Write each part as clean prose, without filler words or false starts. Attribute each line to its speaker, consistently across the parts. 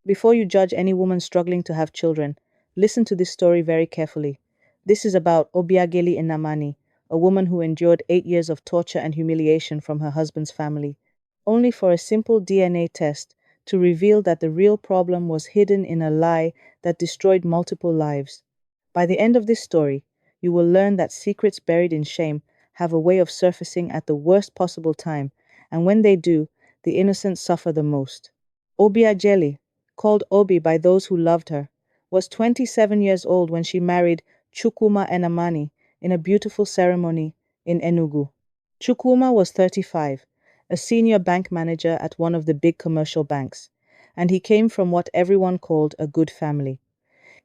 Speaker 1: Before you judge any woman struggling to have children, listen to this story very carefully. This is about Obiageli Namani, a woman who endured 8 years of torture and humiliation from her husband's family, only for a simple DNA test to reveal that the real problem was hidden in a lie that destroyed multiple lives. By the end of this story, you will learn that secrets buried in shame have a way of surfacing at the worst possible time, and when they do, the innocent suffer the most. Obiageli, called Obi by those who loved her, was 27 years old when she married Chukwuma Enamani in a beautiful ceremony in Enugu. Chukwuma was 35, a senior bank manager at one of the big commercial banks, and he came from what everyone called a good family.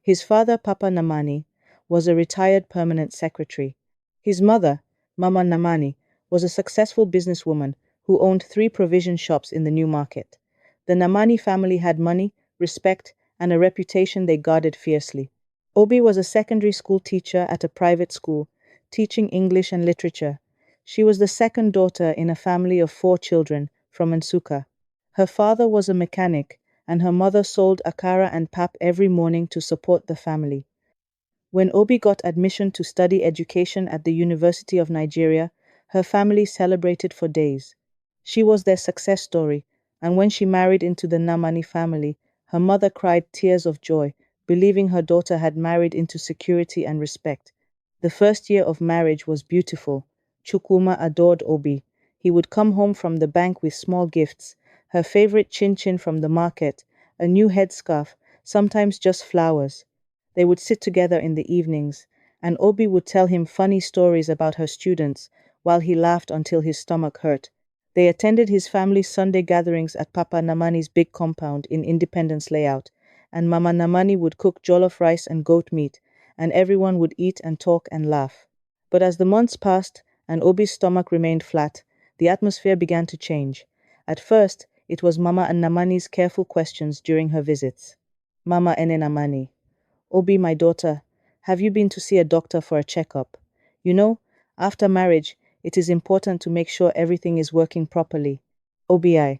Speaker 1: His father, Papa Namani, was a retired permanent secretary. His mother, Mama Namani, was a successful businesswoman who owned 3 provision shops in the new market. The Namani family had money, respect, and a reputation they guarded fiercely. Obi was a secondary school teacher at a private school, teaching English and literature. She was the second daughter in a family of 4 children from Nsukka. Her father was a mechanic, and her mother sold akara and pap every morning to support the family. When Obi got admission to study education at the University of Nigeria, her family celebrated for days. She was their success story, and when she married into the Namani family, her mother cried tears of joy, believing her daughter had married into security and respect. The first year of marriage was beautiful. Chukwuma adored Obi. He would come home from the bank with small gifts, her favorite chin-chin from the market, a new headscarf, sometimes just flowers. They would sit together in the evenings, and Obi would tell him funny stories about her students, while he laughed until his stomach hurt. They attended his family's Sunday gatherings at Papa Namani's big compound in Independence Layout, and Mama Namani would cook jollof rice and goat meat, and everyone would eat and talk and laugh. But as the months passed and Obi's stomach remained flat, the atmosphere began to change. At first, it was Mama and Namani's careful questions during her visits. Mama Ene Namani: Obi, my daughter, have you been to see a doctor for a checkup? You know, after marriage, it is important to make sure everything is working properly. Obi: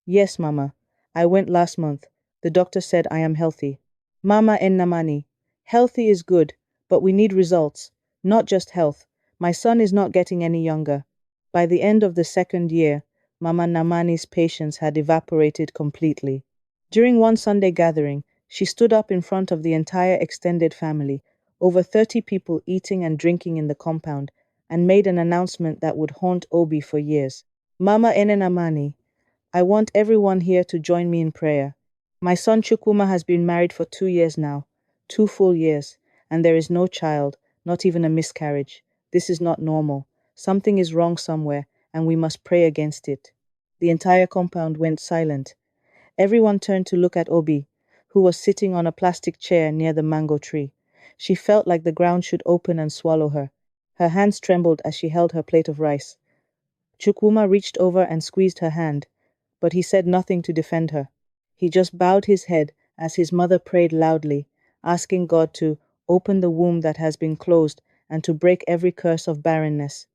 Speaker 1: Yes, Mama. I went last month. The doctor said I am healthy. Mama En Namani: Healthy is good, but we need results, not just health. My son is not getting any younger. By the end of the 2nd year, Mama Namani's patience had evaporated completely. During one Sunday gathering, she stood up in front of the entire extended family, over 30 people eating and drinking in the compound, and made an announcement that would haunt Obi for years. Mama Ene Namani: I want everyone here to join me in prayer. My son Chukwuma has been married for 2 years now, 2 full years, and there is no child, not even a miscarriage. This is not normal. Something is wrong somewhere, and we must pray against it. The entire compound went silent. Everyone turned to look at Obi, who was sitting on a plastic chair near the mango tree. She felt like the ground should open and swallow her. Her hands trembled as she held her plate of rice. Chukwuma reached over and squeezed her hand, but he said nothing to defend her. He just bowed his head as his mother prayed loudly, asking God to open the womb that has been closed and to break every curse of barrenness.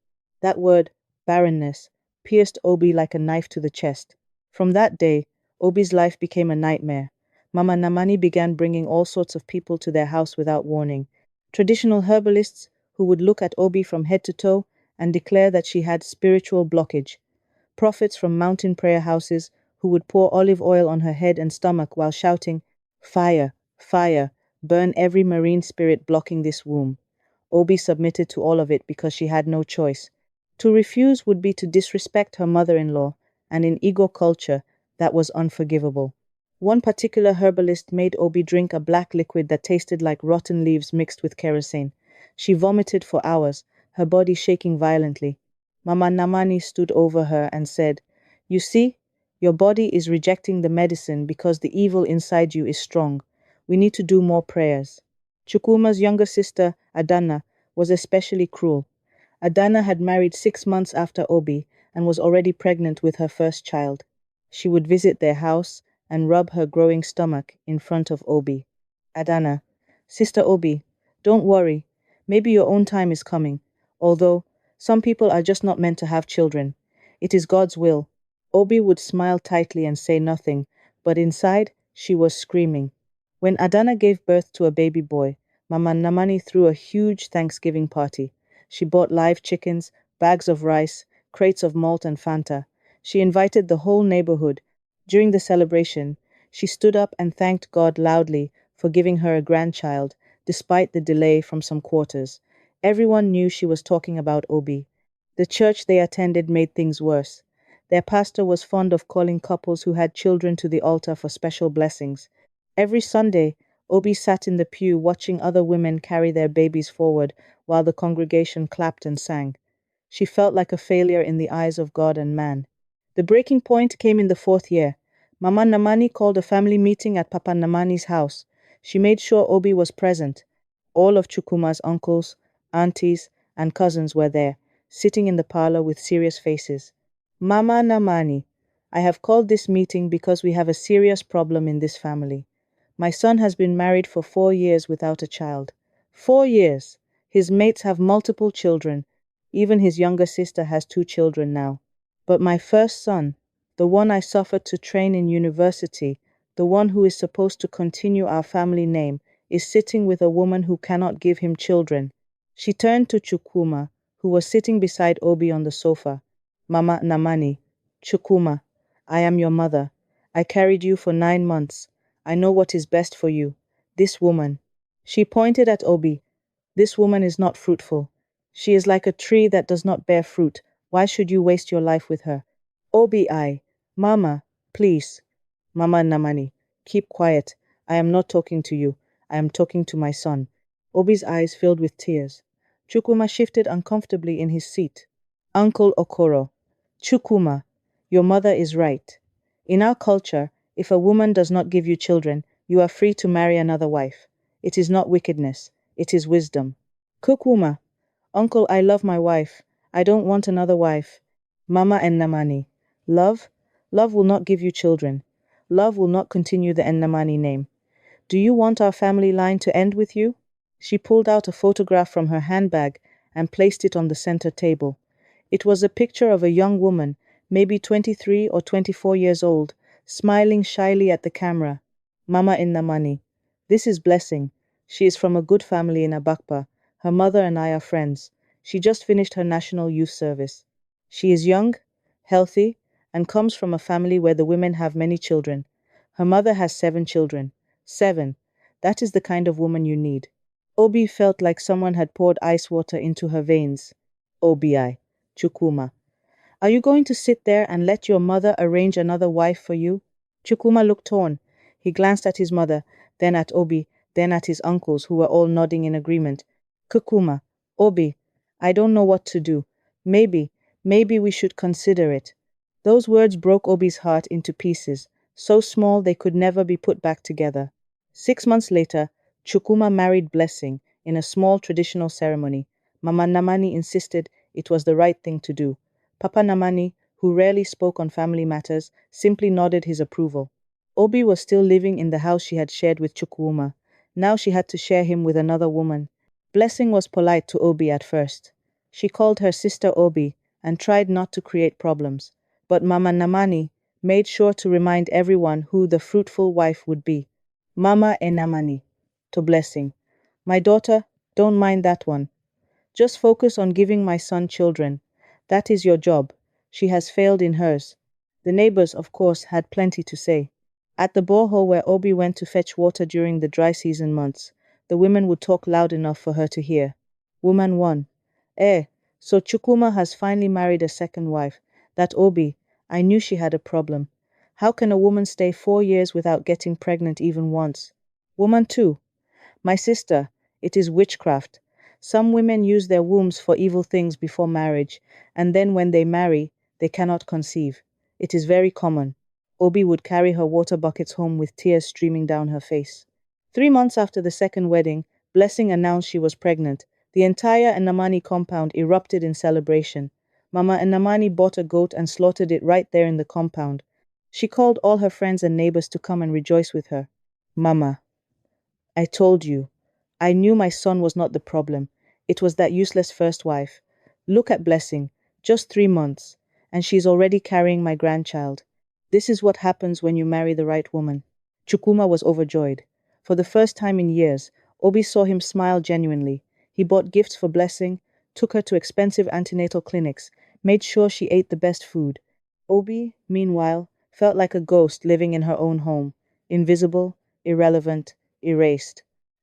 Speaker 1: That word, barrenness, pierced Obi like a knife to the chest. From that day, Obi's life became a nightmare. Mama Namani began bringing all sorts of people to their house without warning. Traditional herbalists who would look at Obi from head to toe and declare that she had spiritual blockage. Prophets from mountain prayer houses who would pour olive oil on her head and stomach while shouting, "Fire, fire, burn every marine spirit blocking this womb." Obi submitted to all of it because she had no choice. To refuse would be to disrespect her mother-in-law, and in Igbo culture, that was unforgivable. One particular herbalist made Obi drink a black liquid that tasted like rotten leaves mixed with kerosene. She vomited for hours, her body shaking violently. Mama Namani stood over her and said, "You see, your body is rejecting the medicine because the evil inside you is strong. We need to do more prayers." Chukwuma's younger sister, Adana, was especially cruel. Adana had married 6 months after Obi and was already pregnant with her first child. She would visit their house and rub her growing stomach in front of Obi. Adana: "Sister Obi, don't worry. Maybe your own time is coming. Although, some people are just not meant to have children. It is God's will." Obi would smile tightly and say nothing, but inside, She was screaming. When Adana gave birth to a baby boy, Mama Namani threw a huge Thanksgiving party. She bought live chickens, bags of rice, crates of malt and Fanta. She invited the whole neighborhood. During the celebration, she stood up and thanked God loudly for giving her a grandchild, despite the delay from some quarters. Everyone knew she was talking about Obi. The church they attended made things worse. Their pastor was fond of calling couples who had children to the altar for special blessings. Every Sunday, Obi sat in the pew watching other women carry their babies forward while the congregation clapped and sang. She felt like a failure in the eyes of God and man. The breaking point came in the fourth year. Mama Namani called a family meeting at Papa Namani's house. She made sure Obi was present. All of Chukuma's uncles, aunties, and cousins were there, sitting in the parlor with serious faces. Mama Namani, I have called this meeting because we have a serious problem in this family. My son has been married for 4 years without a child. 4 years! His mates have multiple children. Even his younger sister has 2 children now. But my first son, the one I suffered to train in university, the one who is supposed to continue our family name, is sitting with a woman who cannot give him children. She turned to Chukuma, who was sitting beside Obi on the sofa. Mama Namani, Chukuma, I am your mother. I carried you for 9 months. I know what is best for you. This woman. She pointed at Obi. This woman is not fruitful. She is like a tree that does not bear fruit. Why should you waste your life with her? Obi, Mama, please. Mama Namani, keep quiet. I am not talking to you. I am talking to my son. Obi's eyes filled with tears. Chukuma shifted uncomfortably in his seat. Uncle Okoro, Chukuma, your mother is right. In our culture, if a woman does not give you children, you are free to marry another wife. It is not wickedness, it is wisdom. Chukuma, Uncle, I love my wife. I don't want another wife. Mama Ennamani, love? Love will not give you children. Love will not continue the Ennamani name. Do you want our family line to end with you? She pulled out a photograph from her handbag and placed it on the center table. It was a picture of a young woman, maybe 23 or 24 years old, smiling shyly at the camera. Mama Ennamani, this is Blessing. She is from a good family in Abakpa. Her mother and I are friends. She just finished her national youth service. She is young, healthy, and comes from a family where the women have many children. Her mother has 7 children. 7. That is the kind of woman you need. Obi felt like someone had poured ice water into her veins. Obi, Chukuma. Are you going to sit there and let your mother arrange another wife for you? Chukuma looked torn. He glanced at his mother, then at Obi, then at his uncles, who were all nodding in agreement. Kukuma, Obi, I don't know what to do. Maybe we should consider it. Those words broke Obi's heart into pieces, so small they could never be put back together. 6 months later, Chukuma married Blessing in a small traditional ceremony. Mama Namani insisted it was the right thing to do. Papa Namani, who rarely spoke on family matters, simply nodded his approval. Obi was still living in the house she had shared with Chukuma. Now she had to share him with another woman. Blessing was polite to Obi at first. She called her sister Obi and tried not to create problems. But Mama Namani made sure to remind everyone who the fruitful wife would be. Mama Enamani, to Blessing. My daughter, don't mind that one. Just focus on giving my son children. That is your job. She has failed in hers. The neighbors, of course, had plenty to say. At the borehole where Obi went to fetch water during the dry season months, the women would talk loud enough for her to hear. Woman 1. So Chukuma has finally married a second wife. That Obi, I knew she had a problem. How can a woman stay 4 years without getting pregnant even once? Woman 2. My sister, it is witchcraft. Some women use their wombs for evil things before marriage, and then when they marry, they cannot conceive. It is very common. Obi would carry her water buckets home with tears streaming down her face. 3 months after the second wedding, Blessing announced she was pregnant. The entire Nnamani compound erupted in celebration. Mama Nnamani bought a goat and slaughtered it right there in the compound. She called all her friends and neighbors to come and rejoice with her. Mama, I told you. I knew my son was not the problem. It was that useless first wife. Look at Blessing. Just 3 months. And she's already carrying my grandchild. This is what happens when you marry the right woman. Chukwuma was overjoyed. For the first time in years, Obi saw him smile genuinely. He bought gifts for Blessing, took her to expensive antenatal clinics, made sure she ate the best food. Obi, meanwhile, felt like a ghost living in her own home, invisible, irrelevant, erased.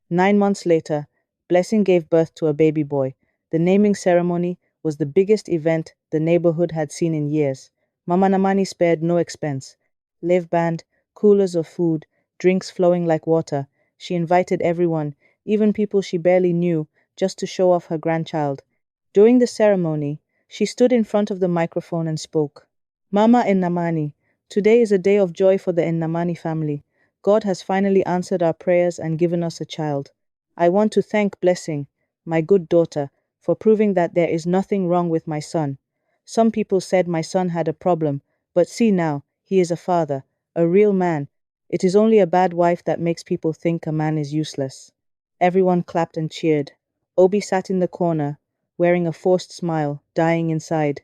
Speaker 1: 9 months later, Blessing gave birth to a baby boy. The naming ceremony was the biggest event the neighborhood had seen in years. Mama Namani spared no expense. Live band, coolers of food, drinks flowing like water. She invited everyone, even people she barely knew, just to show off her grandchild. During the ceremony, she stood in front of the microphone and spoke. Mama Ennamani, today is a day of joy for the Ennamani family. God has finally answered our prayers and given us a child. I want to thank Blessing, my good daughter, for proving that there is nothing wrong with my son. Some people said my son had a problem, but see now, he is a father, a real man. It is only a bad wife that makes people think a man is useless. Everyone clapped and cheered. Obi sat in the corner, wearing a forced smile, dying inside.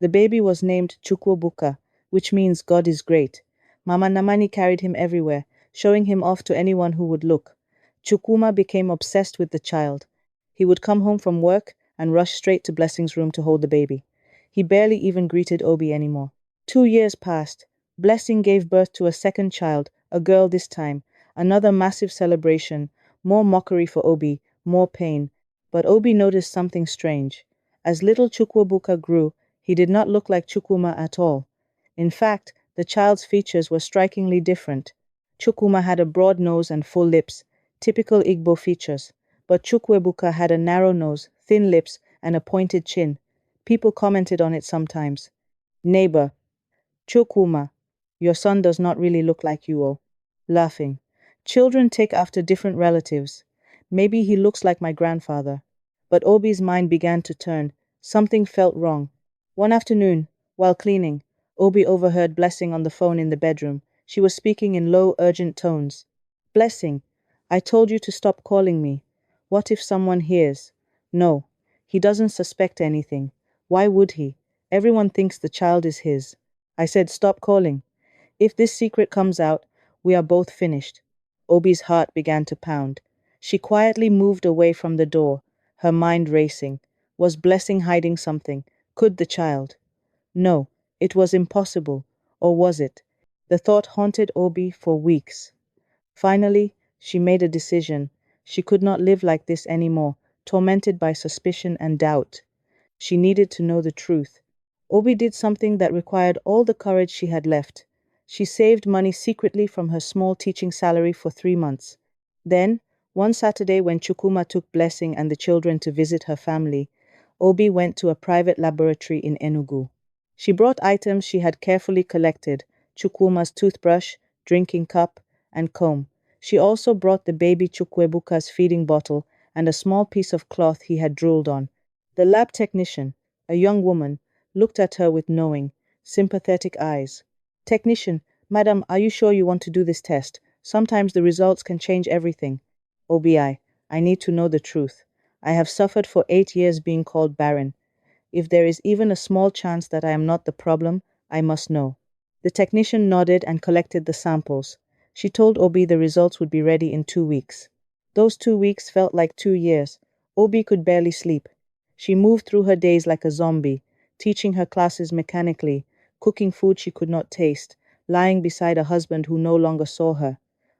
Speaker 1: The baby was named Chukwobuka, which means God is great. Mama Namani carried him everywhere, showing him off to anyone who would look. Chukwuma became obsessed with the child. He would come home from work and rush straight to Blessing's room to hold the baby. He barely even greeted Obi anymore. 2 years passed. Blessing gave birth to a second child, a girl this time. Another massive celebration. More mockery for Obi, more pain. But Obi noticed something strange. As little Chukwobuka grew, he did not look like Chukwuma at all. In fact, the child's features were strikingly different. Chukwuma had a broad nose and full lips, typical Igbo features. But Chukwebuka had a narrow nose, thin lips, and a pointed chin. People commented on it sometimes. Neighbor, Chukwuma, your son does not really look like you, oh. Laughing. Children take after different relatives. Maybe he looks like my grandfather. But Obi's mind began to turn. Something felt wrong. One afternoon, while cleaning, Obi overheard Blessing on the phone in the bedroom. She was speaking in low, urgent tones. Blessing, I told you to stop calling me. What if someone hears? No, he doesn't suspect anything. Why would he? Everyone thinks the child is his. I said stop calling. If this secret comes out, we are both finished. Obi's heart began to pound. She quietly moved away from the door, her mind racing. Was Blessing hiding something? Could the child? No, it was impossible. Or was it? The thought haunted Obi for weeks. Finally, she made a decision. She could not live like this anymore, tormented by suspicion and doubt. She needed to know the truth. Obi did something that required all the courage she had left. She saved money secretly from her small teaching salary for 3 months. Then, one Saturday when Chukwuma took Blessing and the children to visit her family, Obi went to a private laboratory in Enugu. She brought items she had carefully collected, Chukwuma's toothbrush, drinking cup, and comb. She also brought the baby Chukwebuka's feeding bottle and a small piece of cloth he had drooled on. The lab technician, a young woman, looked at her with knowing, sympathetic eyes. Technician, Madam, are you sure you want to do this test? Sometimes the results can change everything. OBI, I need to know the truth. I have suffered for 8 years being called Barren. If there is even a small chance that I am not the problem, I must know. The technician nodded and collected the samples. She told Obi the results would be ready in 2 weeks. Those 2 weeks felt like 2 years. Obi could barely sleep. She moved through her days like a zombie, teaching her classes mechanically, cooking food she could not taste, lying beside a husband who no longer saw her.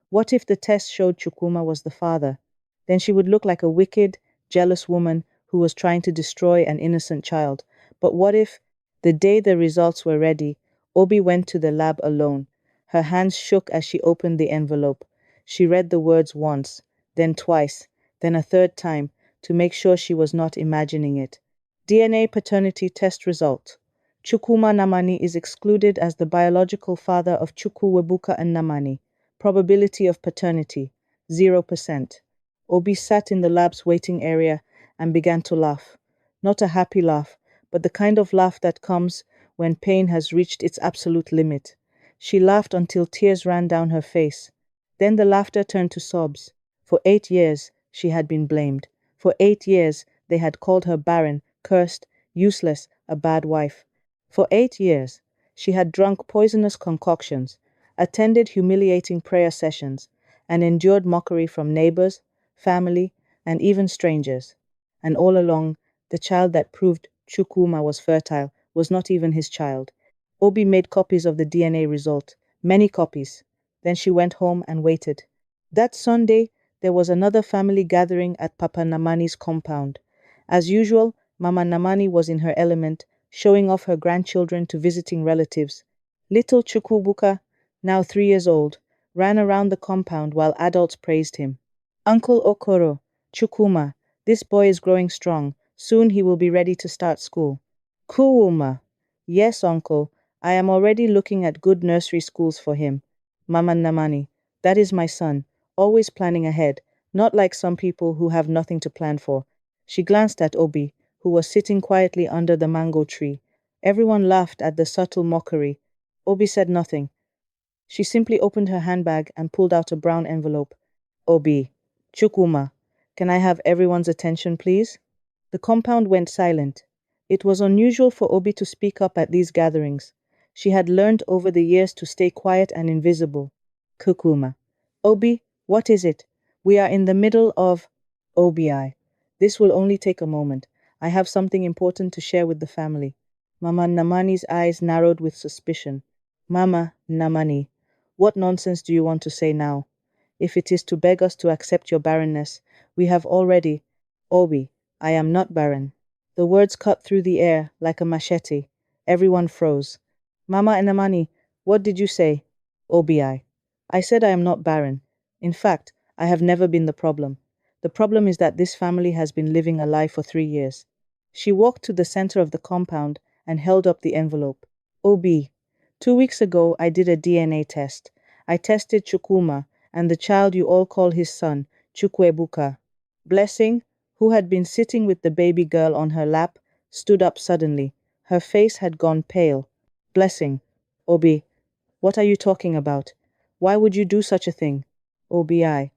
Speaker 1: What if the test showed Chukwuma was the father? Then she would look like a wicked, jealous woman who was trying to destroy an innocent child. But what if, the day the results were ready, Obi went to the lab alone. Her hands shook as she opened the envelope. She read the words once, then twice, then a third time, to make sure she was not imagining it. DNA paternity test result. Chukwuma Namani is excluded as the biological father of Chukwuebuka and Namani. Probability of paternity, 0%. Obi sat in the lab's waiting area and began to laugh. Not a happy laugh, but the kind of laugh that comes when pain has reached its absolute limit. She laughed until tears ran down her face. Then the laughter turned to sobs. For 8 years, she had been blamed. For 8 years, they had called her barren, cursed, useless, a bad wife. For 8 years, she had drunk poisonous concoctions, attended humiliating prayer sessions, and endured mockery from neighbors, family, and even strangers. And all along, the child that proved Chukwuma was fertile was not even his child. Obi made copies of the DNA result, many copies. Then she went home and waited. That Sunday, there was another family gathering at Papa Namani's compound. As usual, Mama Namani was in her element, showing off her grandchildren to visiting relatives. Little Chukwubuka, now 3 years old, ran around the compound while adults praised him. Uncle Okoro, Chukwuma, this boy is growing strong. Soon he will be ready to start school. Kuwuma, yes, uncle, I am already looking at good nursery schools for him. Mama Namani, that is my son, always planning ahead, not like some people who have nothing to plan for. She glanced at Obi, who was sitting quietly under the mango tree. Everyone laughed at the subtle mockery. Obi said nothing. She simply opened her handbag and pulled out a brown envelope. Obi, Chukwuma, can I have everyone's attention, please? The compound went silent. It was unusual for Obi to speak up at these gatherings. She had learned over the years to stay quiet and invisible. Kukuma. Obi, what is it? We are in the middle of Obi. This will only take a moment. I have something important to share with the family. Mama Namani's eyes narrowed with suspicion. Mama Namani, what nonsense do you want to say now? If it is to beg us to accept your barrenness, we have already. Obi, I am not barren. The words cut through the air like a machete. Everyone froze. Mama Namani, what did you say? Obi, I said I am not barren. In fact, I have never been the problem. The problem is that this family has been living a lie for 3 years. She walked to the center of the compound and held up the envelope. Obi, 2 weeks ago I did a DNA test. I tested Chukwuma and the child you all call his son, Chukwebuka. Blessing, who had been sitting with the baby girl on her lap, stood up suddenly. Her face had gone pale. Blessing, Obi, what are you talking about? Why would you do such a thing? Obi,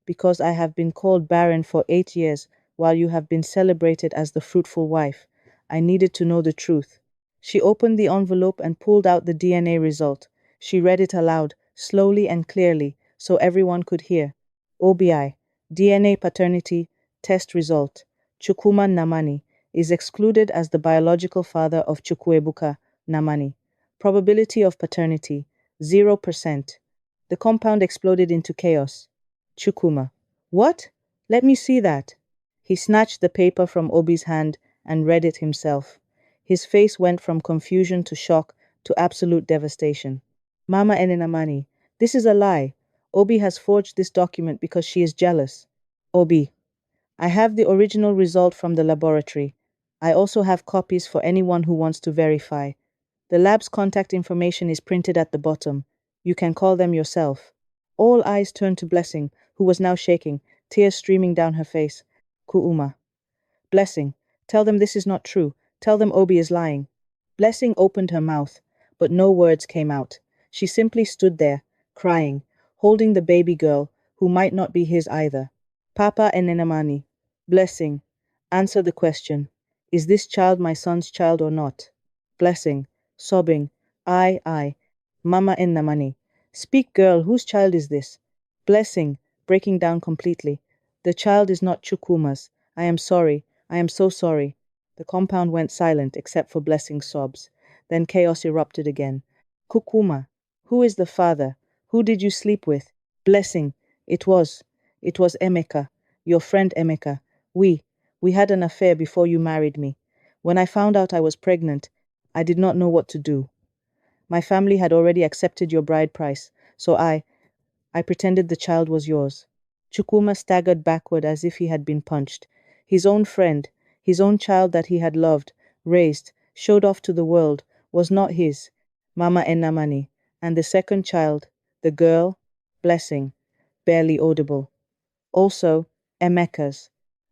Speaker 1: because I have been called barren for 8 years while you have been celebrated as the fruitful wife. I needed to know the truth. She opened the envelope and pulled out the DNA result. She read it aloud, slowly and clearly, so everyone could hear. Obi, DNA paternity, test result. Chukwuma Namani is excluded as the biological father of Chukwebuka Namani. Probability of paternity, 0%. The compound exploded into chaos. Chukwuma. What? Let me see that. He snatched the paper from Obi's hand and read it himself. His face went from confusion to shock to absolute devastation. Mama Enenamani, this is a lie. Obi has forged this document because she is jealous. Obi, I have the original result from the laboratory. I also have copies for anyone who wants to verify. The lab's contact information is printed at the bottom. You can call them yourself. All eyes turned to Blessing, who was now shaking, tears streaming down her face. Kuuma. Blessing, tell them this is not true. Tell them Obi is lying. Blessing opened her mouth, but no words came out. She simply stood there, crying, holding the baby girl, who might not be his either. Papa Enenamani. Blessing, answer the question. Is this child my son's child or not? Blessing, sobbing. I. Mama Enenamani. Speak, girl, whose child is this? Blessing, breaking down completely. The child is not Chukwuma's. I am sorry. I am so sorry. The compound went silent except for Blessing's sobs. Then chaos erupted again. Chukwuma, who is the father? Who did you sleep with? Blessing, it was Emeka, your friend Emeka. We had an affair before you married me. When I found out I was pregnant, I did not know what to do. My family had already accepted your bride price, so I pretended the child was yours. Chukwuma staggered backward as if he had been punched. His own friend, his own child that he had loved, raised, showed off to the world, was not his. Mama Enamani. And the second child, the girl, Blessing, barely audible. Also, Emeka's.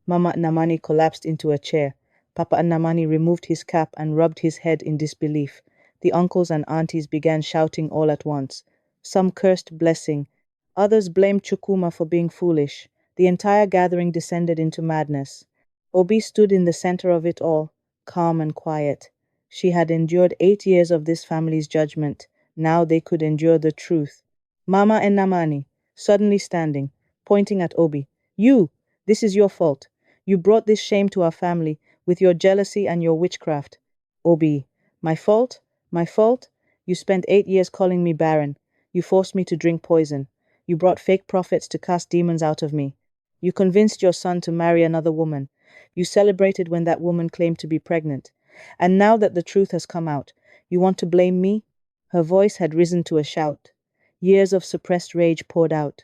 Speaker 1: Mama Namani collapsed into a chair. Papa Namani removed his cap and rubbed his head in disbelief. The uncles and aunties began shouting all at once. Some cursed Blessing. Others blamed Chukwuma for being foolish. The entire gathering descended into madness. Obi stood in the center of it all, calm and quiet. She had endured 8 years of this family's judgment, Now they could endure the truth. Mama and Namani, suddenly standing, pointing at Obi. You! This is your fault. You brought this shame to our family with your jealousy and your witchcraft. Obi, my fault? My fault? You spent 8 years calling me Barren. You forced me to drink poison. You brought fake prophets to cast demons out of me. You convinced your son to marry another woman. You celebrated when that woman claimed to be pregnant. And now that the truth has come out, you want to blame me? Her voice had risen to a shout. Years of suppressed rage poured out.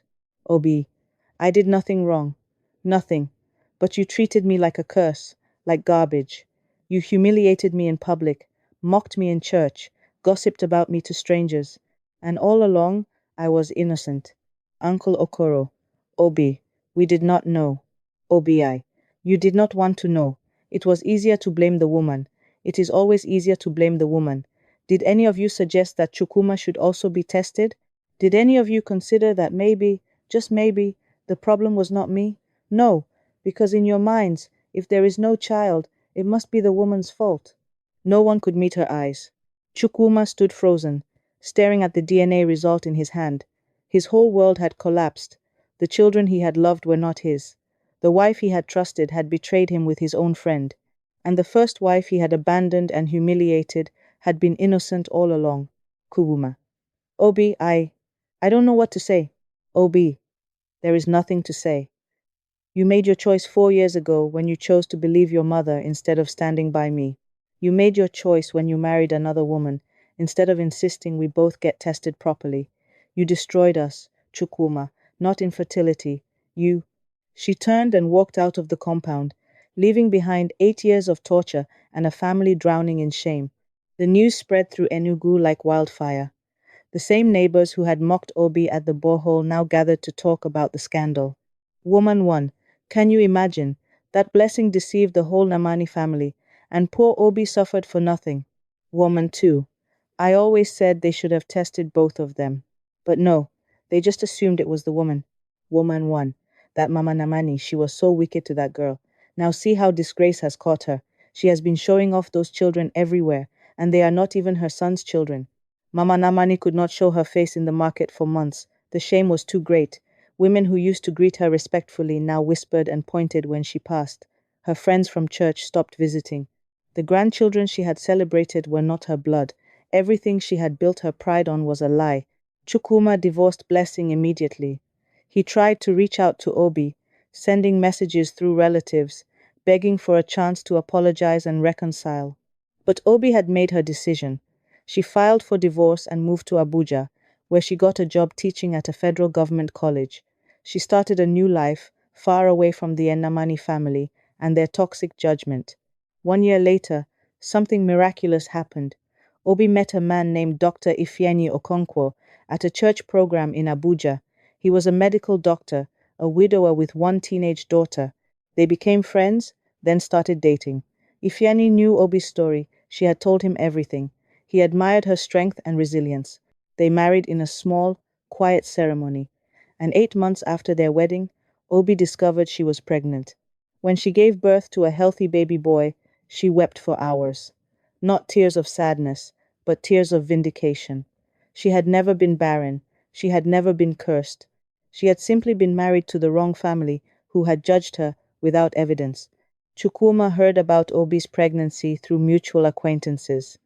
Speaker 1: Obi, I did nothing wrong. Nothing. But you treated me like a curse, like garbage. You humiliated me in public, mocked me in church, gossiped about me to strangers. And all along, I was innocent. Uncle Okoro, Obi, we did not know. Obi, you did not want to know. It was easier to blame the woman. It is always easier to blame the woman. Did any of you suggest that Chukuma should also be tested? Did any of you consider that maybe, just maybe, the problem was not me? No, because in your minds, if there is no child, it must be the woman's fault. No one could meet her eyes. Chukuma stood frozen, staring at the DNA result in his hand. His whole world had collapsed. The children he had loved were not his. The wife he had trusted had betrayed him with his own friend. And the first wife he had abandoned and humiliated had been innocent all along. Kubuma. Obi, I don't know what to say. Obi, there is nothing to say. You made your choice 4 years ago when you chose to believe your mother instead of standing by me. You made your choice when you married another woman instead of insisting we both get tested properly. You destroyed us, Chukuma, not infertility. You. She turned and walked out of the compound, leaving behind 8 years of torture and a family drowning in shame. The news spread through Enugu like wildfire. The same neighbors who had mocked Obi at the borehole now gathered to talk about the scandal. Woman 1. Can you imagine? That blessing deceived the whole Namani family, and poor Obi suffered for nothing. Woman 2. I always said they should have tested both of them. But no, they just assumed it was the woman. Woman 1. That Mama Namani, she was so wicked to that girl. Now see how disgrace has caught her. She has been showing off those children everywhere, and they are not even her son's children. Mama Namani could not show her face in the market for months. The shame was too great. Women who used to greet her respectfully now whispered and pointed when she passed. Her friends from church stopped visiting. The grandchildren she had celebrated were not her blood. Everything she had built her pride on was a lie. Chukuma divorced Blessing immediately. He tried to reach out to Obi, sending messages through relatives, begging for a chance to apologize and reconcile. But Obi had made her decision. She filed for divorce and moved to Abuja, where she got a job teaching at a federal government college. She started a new life, far away from the Enamani family and their toxic judgment. 1 year later, something miraculous happened. Obi met a man named Dr. Ifeanyi Okonkwo at a church program in Abuja. He was a medical doctor, a widower with one teenage daughter. They became friends, then started dating. Ifeanyi knew Obi's story. She had told him everything. He admired her strength and resilience. They married in a small, quiet ceremony. And 8 months after their wedding, Obi discovered she was pregnant. When she gave birth to a healthy baby boy, she wept for hours. Not tears of sadness, but tears of vindication. She had never been barren. She had never been cursed. She had simply been married to the wrong family who had judged her without evidence. Chukwuma heard about Obi's pregnancy through mutual acquaintances.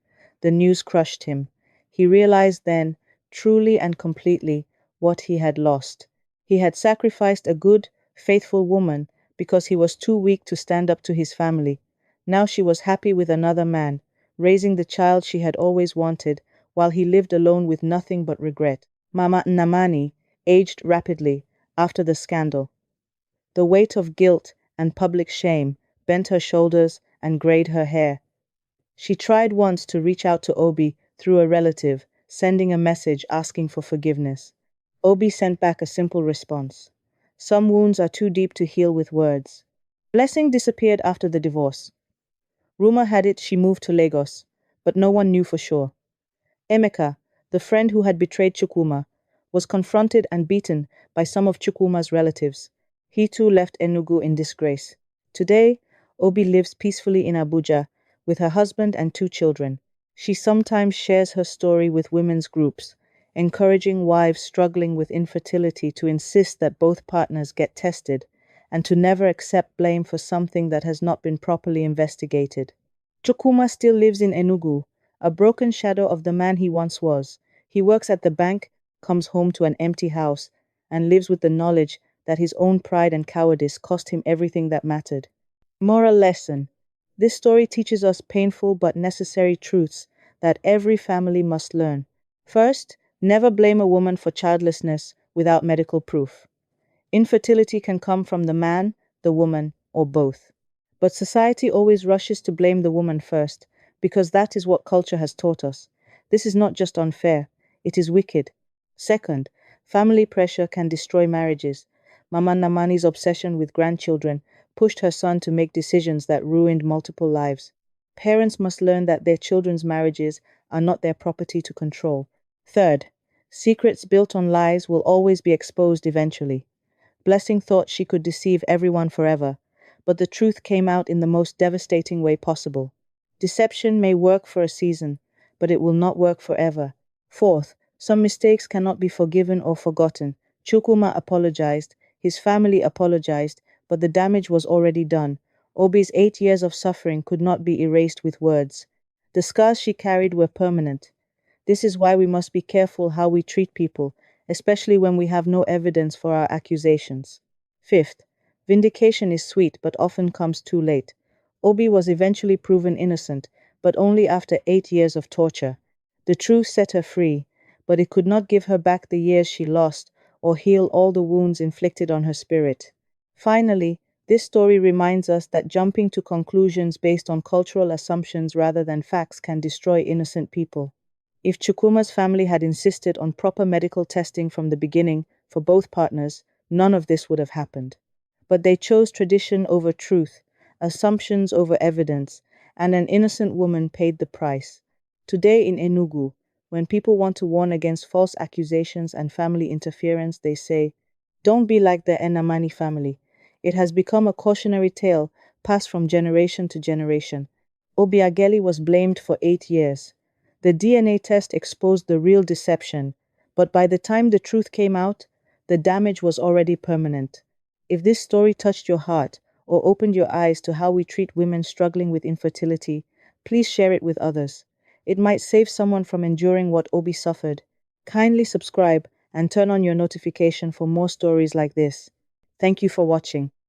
Speaker 1: The news crushed him. He realized then, truly and completely, what he had lost. He had sacrificed a good, faithful woman because he was too weak to stand up to his family. Now she was happy with another man, raising the child she had always wanted, while he lived alone with nothing but regret. Mama Namani aged rapidly after the scandal. The weight of guilt and public shame bent her shoulders and grayed her hair. She tried once to reach out to Obi through a relative, sending a message asking for forgiveness. Obi sent back a simple response. Some wounds are too deep to heal with words. Blessing disappeared after the divorce. Rumor had it she moved to Lagos, but no one knew for sure. Emeka, the friend who had betrayed Chukwuma, was confronted and beaten by some of Chukwuma's relatives. He too left Enugu in disgrace. Today, Obi lives peacefully in Abuja with her husband and 2 children. She sometimes shares her story with women's groups, encouraging wives struggling with infertility to insist that both partners get tested and to never accept blame for something that has not been properly investigated. Chukuma still lives in Enugu, a broken shadow of the man he once was. He works at the bank, comes home to an empty house, and lives with the knowledge that his own pride and cowardice cost him everything that mattered. Moral lesson. This story teaches us painful but necessary truths that every family must learn. First, never blame a woman for childlessness without medical proof. Infertility can come from the man, the woman, or both. But society always rushes to blame the woman first, because that is what culture has taught us. This is not just unfair, it is wicked. Second, family pressure can destroy marriages. Mama Namani's obsession with grandchildren pushed her son to make decisions that ruined multiple lives. Parents must learn that their children's marriages are not their property to control. Third, secrets built on lies will always be exposed eventually. Blessing thought she could deceive everyone forever, but the truth came out in the most devastating way possible. Deception may work for a season, but it will not work forever. Fourth, some mistakes cannot be forgiven or forgotten. Chukwuma apologized, his family apologized, but the damage was already done. Obi's 8 years of suffering could not be erased with words. The scars she carried were permanent. This is why we must be careful how we treat people, especially when we have no evidence for our accusations. Fifth, vindication is sweet but often comes too late. Obi was eventually proven innocent, but only after 8 years of torture. The truth set her free, but it could not give her back the years she lost or heal all the wounds inflicted on her spirit. Finally, this story reminds us that jumping to conclusions based on cultural assumptions rather than facts can destroy innocent people. If Chukwuma's family had insisted on proper medical testing from the beginning for both partners, none of this would have happened. But they chose tradition over truth, assumptions over evidence, and an innocent woman paid the price. Today in Enugu, when people want to warn against false accusations and family interference, they say, "Don't be like the Enamani family." It has become a cautionary tale passed from generation to generation. Obiageli was blamed for 8 years. The DNA test exposed the real deception, but by the time the truth came out, the damage was already permanent. If this story touched your heart or opened your eyes to how we treat women struggling with infertility, please share it with others. It might save someone from enduring what Obi suffered. Kindly subscribe and turn on your notification for more stories like this. Thank you for watching.